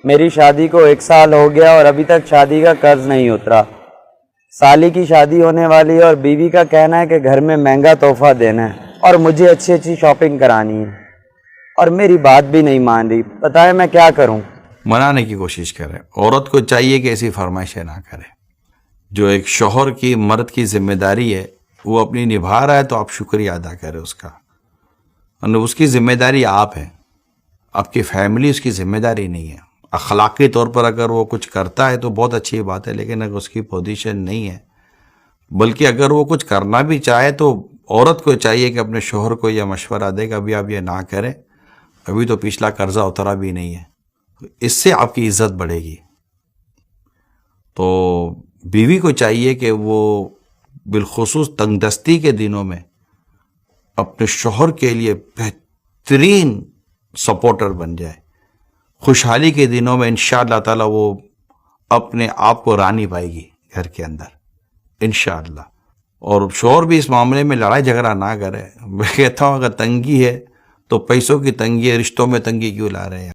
میری شادی کو 1 سال ہو گیا اور ابھی تک شادی کا قرض نہیں اترا. سالی کی شادی ہونے والی ہے اور بیوی کا کہنا ہے کہ گھر میں مہنگا تحفہ دینا ہے اور مجھے اچھی اچھی شاپنگ کرانی ہے اور میری بات بھی نہیں مان رہی. بتائیں میں کیا کروں؟ منانے کی کوشش کرے. عورت کو چاہیے کہ ایسی فرمائشیں نہ کرے. جو ایک شوہر کی مرد کی ذمہ داری ہے وہ اپنی نبھا رہا ہے تو آپ شکریہ ادا کریں اس کا. اس کی ذمہ داری آپ ہے, آپ کی فیملی اس کی ذمہ داری نہیں ہے. اخلاقی طور پر اگر وہ کچھ کرتا ہے تو بہت اچھی بات ہے, لیکن اگر اس کی پوزیشن نہیں ہے, بلکہ اگر وہ کچھ کرنا بھی چاہے تو عورت کو چاہیے کہ اپنے شوہر کو یہ مشورہ دے کہ ابھی آپ یہ نہ کریں, ابھی تو پچھلا قرضہ اترا بھی نہیں ہے. اس سے آپ کی عزت بڑھے گی. تو بیوی کو چاہیے کہ وہ بالخصوص تنگ دستی کے دنوں میں اپنے شوہر کے لیے بہترین سپورٹر بن جائے. خوشحالی کے دنوں میں انشاءاللہ تعالی وہ اپنے آپ کو رانی پائے گی گھر کے اندر انشاءاللہ. اور شوہر بھی اس معاملے میں لڑائی جھگڑا نہ کرے. میں کہتا ہوں اگر تنگی ہے تو پیسوں کی تنگی ہے, رشتوں میں تنگی کیوں لا رہے ہیں؟